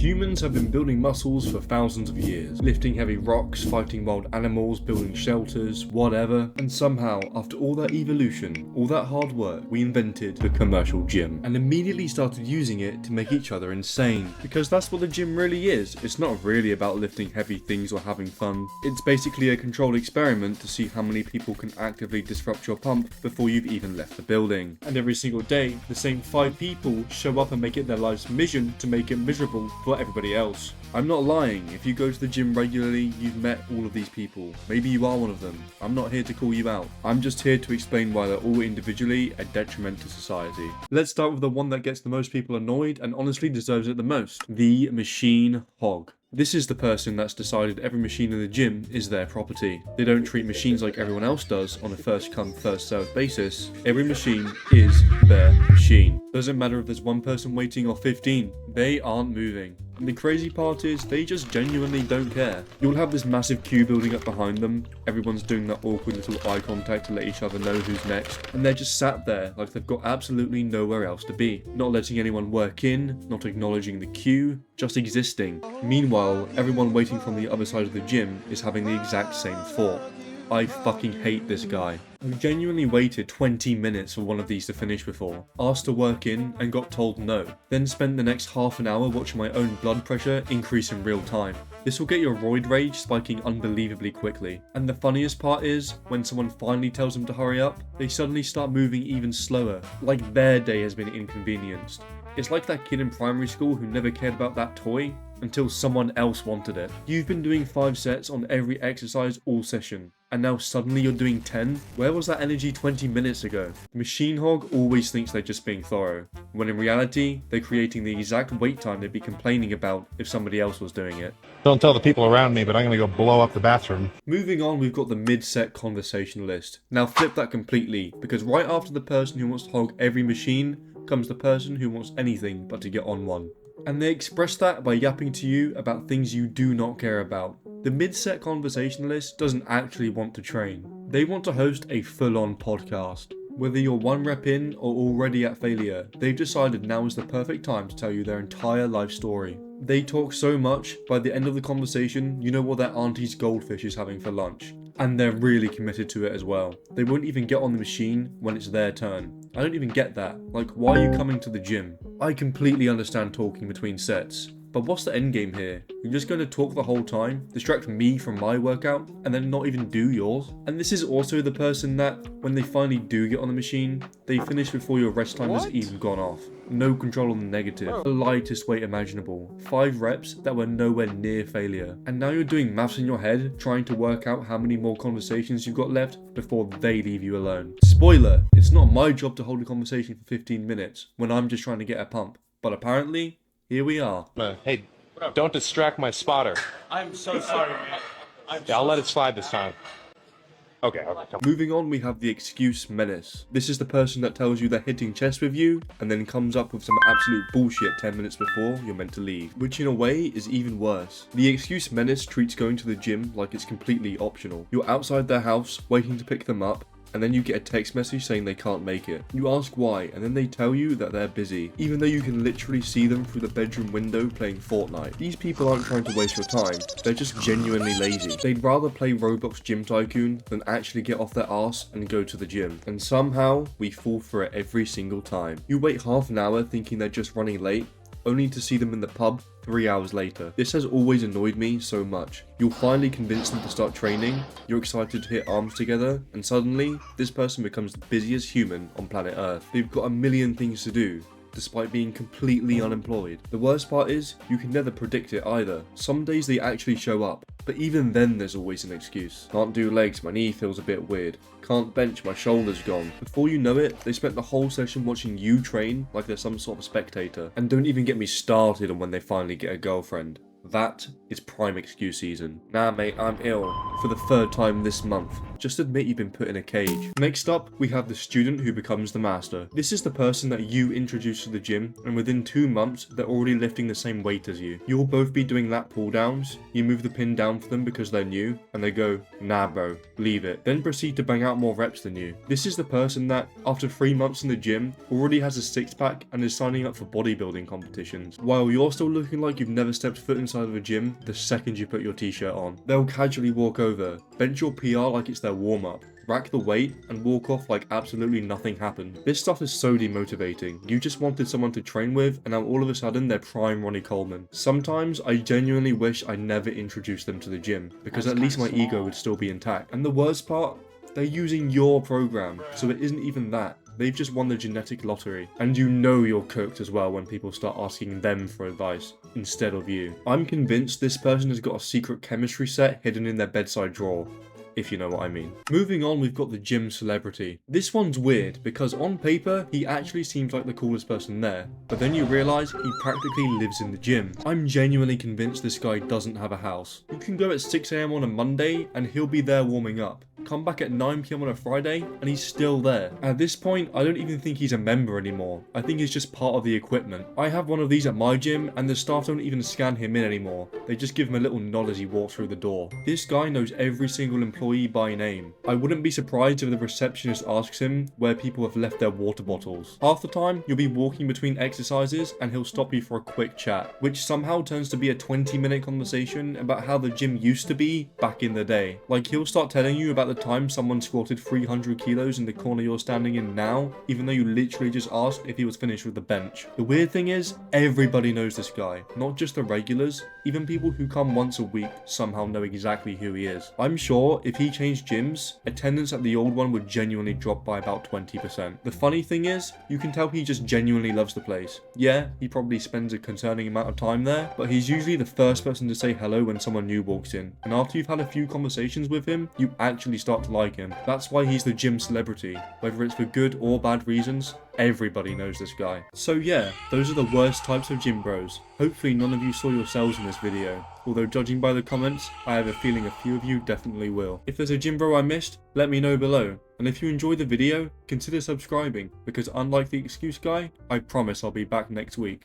Humans have been building muscles for thousands of years, lifting heavy rocks, fighting wild animals, building shelters, whatever, and somehow, after all that evolution, all that hard work, we invented the commercial gym, and immediately started using it to make each other insane. Because that's what the gym really is. It's not really about lifting heavy things or having fun. It's basically a controlled experiment to see how many people can actively disrupt your pump before you've even left the building. And every single day, the same 5 people show up and make it their life's mission to make it miserable for everybody else. I'm not lying. If you go to the gym regularly, you've met all of these people. Maybe you are one of them. I'm not here to call you out. I'm just here to explain why they're all individually a detriment to society. Let's start with the one that gets the most people annoyed and honestly deserves it the most. The machine hog. This is the person that's decided every machine in the gym is their property. They don't treat machines like everyone else does on a first come, first served basis. Every machine is their machine. Doesn't matter if there's one person waiting or 15, they aren't moving. And the crazy part is, they just genuinely don't care. You'll have this massive queue building up behind them, everyone's doing that awkward little eye contact to let each other know who's next, and they're just sat there like they've got absolutely nowhere else to be. Not letting anyone work in, not acknowledging the queue, just existing. Meanwhile, everyone waiting from the other side of the gym is having the exact same thought. I fucking hate this guy. I've genuinely waited 20 minutes for one of these to finish before, asked to work in and got told no, then spent the next half an hour watching my own blood pressure increase in real time. This will get your roid rage spiking unbelievably quickly. And the funniest part is, when someone finally tells them to hurry up, they suddenly start moving even slower, like their day has been inconvenienced. It's like that kid in primary school who never cared about that toy until someone else wanted it. You've been doing 5 sets on every exercise all session, and now suddenly you're doing 10? Where was that energy 20 minutes ago? The machine hog always thinks they're just being thorough, when in reality, they're creating the exact wait time they'd be complaining about if somebody else was doing it. Don't tell the people around me, but I'm gonna go blow up the bathroom. Moving on, we've got the mid-set conversationalist. Now flip that completely, because right after the person who wants to hog every machine comes the person who wants anything but to get on one. And they express that by yapping to you about things you do not care about. The mid-set conversationalist doesn't actually want to train. They want to host a full-on podcast. Whether you're 1 rep in or already at failure, they've decided now is the perfect time to tell you their entire life story. They talk so much, by the end of the conversation, you know what their auntie's goldfish is having for lunch. And they're really committed to it as well. They won't even get on the machine when it's their turn. I don't even get that. Like, why are you coming to the gym? I completely understand talking between sets, but what's the end game here? You're just going to talk the whole time, distract me from my workout, and then not even do yours? And this is also the person that, when they finally do get on the machine, they finish before your rest time has even gone off. No control on the negative, the lightest weight imaginable, 5 reps that were nowhere near failure. And now you're doing maths in your head, trying to work out how many more conversations you've got left before they leave you alone. Spoiler, it's not my job to hold a conversation for 15 minutes when I'm just trying to get a pump. But apparently, here we are. Hey, don't distract my spotter. I'm so sorry, man. I'll let it slide this time. Okay, come on. Moving on, we have the excuse menace. This is the person that tells you they're hitting chest with you and then comes up with some absolute bullshit 10 minutes before you're meant to leave, which in a way is even worse. The excuse menace treats going to the gym like it's completely optional. You're outside their house waiting to pick them up, and then you get a text message saying they can't make it. You ask why, and then they tell you that they're busy, even though you can literally see them through the bedroom window playing Fortnite. These people aren't trying to waste your time, they're just genuinely lazy. They'd rather play Roblox Gym Tycoon than actually get off their arse and go to the gym. And somehow, we fall for it every single time. You wait half an hour thinking they're just running late, only to see them in the pub 3 hours later. This has always annoyed me so much. You'll finally convince them to start training, you're excited to hit arms together, and suddenly, this person becomes the busiest human on planet Earth. They've got a million things to do, despite being completely unemployed. The worst part is, you can never predict it either. Some days they actually show up, but even then there's always an excuse. Can't do legs, my knee feels a bit weird. Can't bench, my shoulder's gone. Before you know it, they spent the whole session watching you train like they're some sort of spectator. And don't even get me started on when they finally get a girlfriend. That is it's prime excuse season. Nah mate, I'm ill. For the 3rd time this month. Just admit you've been put in a cage. Next up, we have the student who becomes the master. This is the person that you introduce to the gym, and within 2 months, they're already lifting the same weight as you. You'll both be doing lat pull downs, you move the pin down for them because they're new, and they go, nah bro, leave it. Then proceed to bang out more reps than you. This is the person that, after 3 months in the gym, already has a 6-pack and is signing up for bodybuilding competitions, while you're still looking like you've never stepped foot inside of a gym the second you put your t-shirt on. They'll casually walk over, bench your PR like it's their warm-up, rack the weight, and walk off like absolutely nothing happened. This stuff is so demotivating. You just wanted someone to train with, and now all of a sudden they're prime Ronnie Coleman. Sometimes I genuinely wish I never introduced them to the gym, because at least my ego would still be intact. And the worst part, they're using your program, so it isn't even that. They've just won the genetic lottery. And you know you're cooked as well when people start asking them for advice instead of you. I'm convinced this person has got a secret chemistry set hidden in their bedside drawer, if you know what I mean. Moving on, we've got the gym celebrity. This one's weird because on paper, he actually seems like the coolest person there, but then you realise he practically lives in the gym. I'm genuinely convinced this guy doesn't have a house. You can go at 6 AM on a Monday and he'll be there warming up. Come back at 9 PM on a Friday and he's still there. At this point, I don't even think he's a member anymore. I think he's just part of the equipment. I have one of these at my gym and the staff don't even scan him in anymore. They just give him a little nod as he walks through the door. This guy knows every single employee by name. I wouldn't be surprised if the receptionist asks him where people have left their water bottles. Half the time, you'll be walking between exercises and he'll stop you for a quick chat, which somehow turns to be a 20-minute conversation about how the gym used to be back in the day. Like he'll start telling you about the time someone squatted 300 kilos in the corner you're standing in now, even though you literally just asked if he was finished with the bench. The weird thing is, everybody knows this guy, not just the regulars, even people who come once a week somehow know exactly who he is. I'm sure if he changed gyms, attendance at the old one would genuinely drop by about 20%. The funny thing is, you can tell he just genuinely loves the place. Yeah, he probably spends a concerning amount of time there, but he's usually the first person to say hello when someone new walks in, and after you've had a few conversations with him, you actually start to like him. That's why he's the gym celebrity. Whether it's for good or bad reasons, everybody knows this guy. So yeah, those are the worst types of gym bros. Hopefully none of you saw yourselves in this video, although judging by the comments, I have a feeling a few of you definitely will. If there's a gym bro I missed, let me know below. And if you enjoyed the video, consider subscribing, because unlike the excuse guy, I promise I'll be back next week.